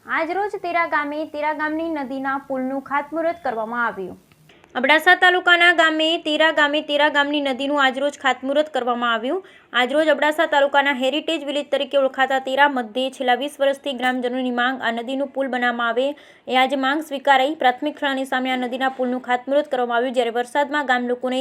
આજરોજ તેરા ગામની નદીના પુલનું ખાતમુહૂર્ત કરવામાં આવ્યું। અબડાસા તાલુકાના તેરા ગામની નદીનું આજરોજ ખાતમુહૂર્ત કરવામાં આવ્યું। આજરોજ અબડાસા તાલુકાના હેરિટેજ વિલેજ તરીકે ઓળખાતા તેરા મધ્યે છેલ્લા 20 વર્ષથી ગ્રામજનોની માંગ આ નદીનું પુલ બનાવવામાં આવે એ આજે માંગ સ્વીકારાઈ। પ્રાથમિક શાળાની સામે આ નદીના પુલનું ખાતમુહૂર્ત કરવામાં આવ્યું। જ્યારે વરસાદમાં ગામ લોકોને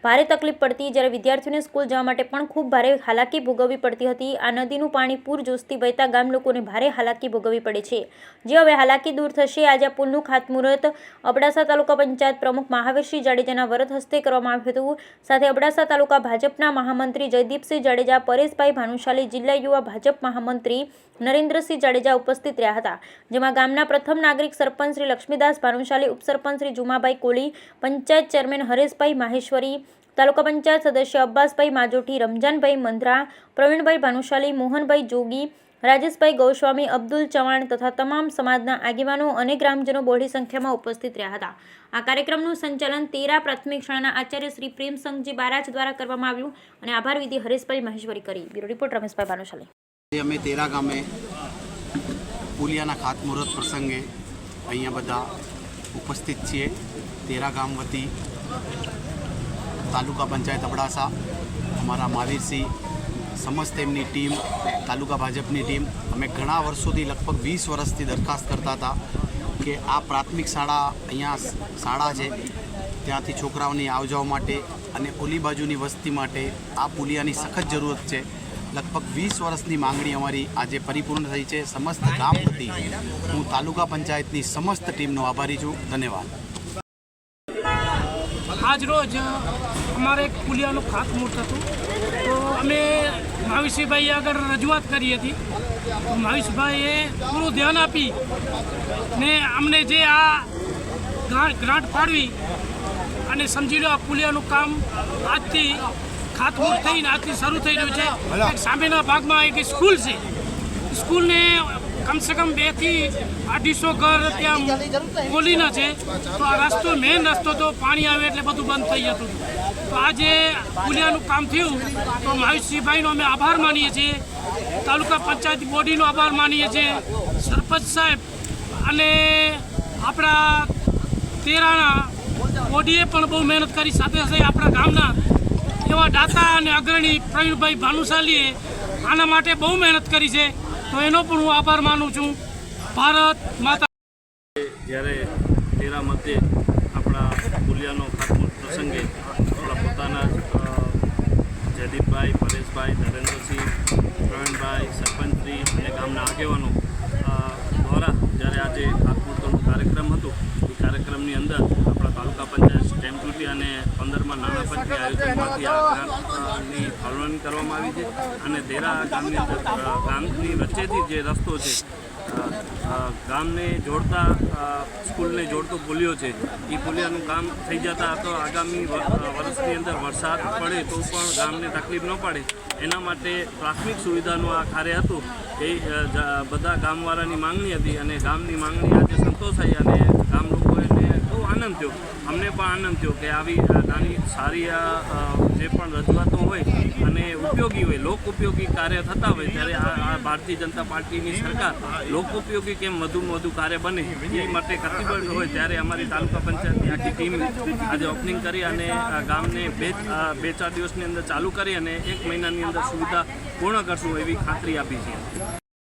ભારે તકલીફ પડતી, જ્યારે વિદ્યાર્થીઓને સ્કૂલ જવા માટે પણ ખૂબ ભારે હાલાકી ભોગવવી પડતી હતી। આ નદીનું પાણી પૂરજોશથી વહેતા ગામ લોકોને ભારે હાલાકી ભોગવવી પડે છે, જે હવે હાલાકી દૂર થશે। આજે આ પુલનું ખાતમુહૂર્ત અબડાસા તાલુકા પંચાયત પ્રમુખ મહાવીરસિંહ જાડેજાના વરદ હસ્તે કરવામાં આવ્યું હતું। સાથે અબડાસા તાલુકા ભાજપના મહામંત્રી જયદીપસિંહ જાડેજા, પરેશભાઈ ભાનુશાલી, જિલ્લા યુવા ભાજપ મહામંત્રી નરેન્દ્રસિંહ જાડેજા ઉપસ્થિત રહ્યા હતા, જેમાં ગામના પ્રથમ નાગરિક સરપંચ શ્રી લક્ષ્મીદાસ ભાનુશાલી, ઉપસરપંચ શ્રી જુમાભાઈ કોલી, પંચાયત ચેરમેન હરેશભાઈ માહેશ્વરી, તાલુકા પંચાયત સદસ્ય અબ્બાસભાઈ માજોઠી, રમજાનભાઈ મંધરા, પ્રવીણભાઈ ભાનુશાલી, મોહનભાઈ જોગી, રાજેશભાઈ ગોસ્વામી, અબ્દુલ ચવાણ તથા તમામ સમાજના આગેવાનો અને ગ્રામજનો બહોળી સંખ્યામાં ઉપસ્થિત રહ્યા હતા। આ કાર્યક્રમનું સંચાલન તેરા પ્રાથમિક શાળાના આચાર્ય શ્રી પ્રેમસંગજી બારાજ દ્વારા કરવામાં આવ્યું અને આભાર વિધિ હરેશભાઈ મહેશ્વરી કરી। Bureau report Rameshbhai Bhanushali. અમે તેરા ગામે પુલિયાના ખાતમુહૂર્ત પ્રસંગે અહીંયા બધા ઉપસ્થિત છીએ। તેરા ગામ વતી તાલુકા પંચાયત અબડાસા, અમારા મહાવીરસિંહ, સમસ્ત એમની ટીમ, તાલુકા ભાજપની ટીમ, અમે ઘણા વર્ષોથી લગભગ 20 વર્ષથી દરખાસ્ત કરતા હતા કે આ પ્રાથમિક શાળા અહીંયા શાળા છે ત્યાંથી છોકરાઓની આવજાવ માટે અને ઓલી બાજુની વસ્તી માટે આ પુલિયાની સખત જરૂરત છે। લગભગ 20 વર્ષની માંગણી અમારી આજે પરિપૂર્ણ થઈ છે। સમસ્ત ગામ વતી હું તાલુકા પંચાયતની સમસ્ત ટીમનો આભારી છું। ધન્યવાદ। આજ રોજ અમારે એક પુલિયાનું ખાતમુહૂર્ત હતું, તો અમે મહાવીરસિંહભાઈ આગળ રજૂઆત કરી હતી। મહાવીરસિંહભાઈએ પૂરું ધ્યાન આપી ને અમને જે આ ગ્રાન્ટ ફાળવી અને સમજી લો આ પુલિયાનું કામ આજથી ખાતમુહૂર્ત થઈને આજથી શરૂ થઈ રહ્યું છે। સામેના ભાગમાં એક સ્કૂલ છે, સ્કૂલને કમસે કમ 2 થી 250 ઘર ત્યાં બોલીના છે, તો આ રસ્તો મેઇન રસ્તો તો પાણી આવે એટલે બધું બંધ થઈ જતું હતું। તો આજે પુલિયાનું કામ થયું તો મહાવીરસિંહભાઈનો અમે આભાર માનીએ છીએ, તાલુકા પંચાયત બોડીનો આભાર માનીએ છીએ, સરપંચ સાહેબ અને આપણા તેરાના બોડીએ પણ બહુ મહેનત કરી, સાથે સાથે આપણા ગામના એવા દાતા અને અગ્રણી પ્રવીણભાઈ ભાનુશાલીએ આના માટે બહુ મહેનત કરી છે, તો એનો પણ હું આભાર માનું છું। ભારત માતા। જ્યારે તેરા મધ્યે આપણા પુલિયાનો ખાતમુહૂર્ત પ્રસંગે આપણા પોતાના જયદીપભાઈ, પરેશભાઈ, નરેન્દ્રસિંહ, પ્રવીણભાઈ, સરપંચશ્રી અને ગામના આગેવાનો દ્વારા જ્યારે આજે ખાતમુહૂર્તનો કાર્યક્રમ હતો, એ કાર્યક્રમની અંદર આપણા તાલુકા પંચાયત સ્ટેમ્પ ડ્યુટી અને 15માં નાણાં પંચની આયોજનમાંથી આ ગ્રાન્ટની ફાળવણી કરવામાં આવી છે। અને તેરા ગામની અંદર ગામની વચ્ચેથી જે રસ્તો છે, ગામને જોડતા સ્કૂલને જોડતો પુલિયો છે, એ પુલિયાનું કામ થઈ જતા તો આગામી વર્ષની અંદર વરસાદ પડે તો પણ ગામને તકલીફ ન પડે એના માટે પ્રાથમિક સુવિધાનું આ કાર્ય હતું। એ બધા ગામવાળાની માંગણી હતી અને ગામની માંગણી આજે સંતોષાઈ અને ગામ લોકોને બહુ આનંદ થયો, અમને પણ આનંદ થયો કે આવી નાની સારી જે પણ રજૂઆતો હોય અને ઉપયોગી હોય, લોક ઉપયોગી કાર્ય થતા હોય, ત્યારે આ ભારતીય જનતા પાર્ટીની સરકાર લોક ઉપયોગી કેમ વધુમાં વધુ કાર્ય બને એ માટે કટિબદ્ધ હોય, ત્યારે અમારી તાલુકા પંચાયતની આખી ટીમ આજે ઓપનિંગ કરી અને ગામને 2-4 દિવસની અંદર ચાલુ કરી અને 1 મહિનાની અંદર સુવિધા પૂર્ણ કરશું એવી ખાતરી આપી છે।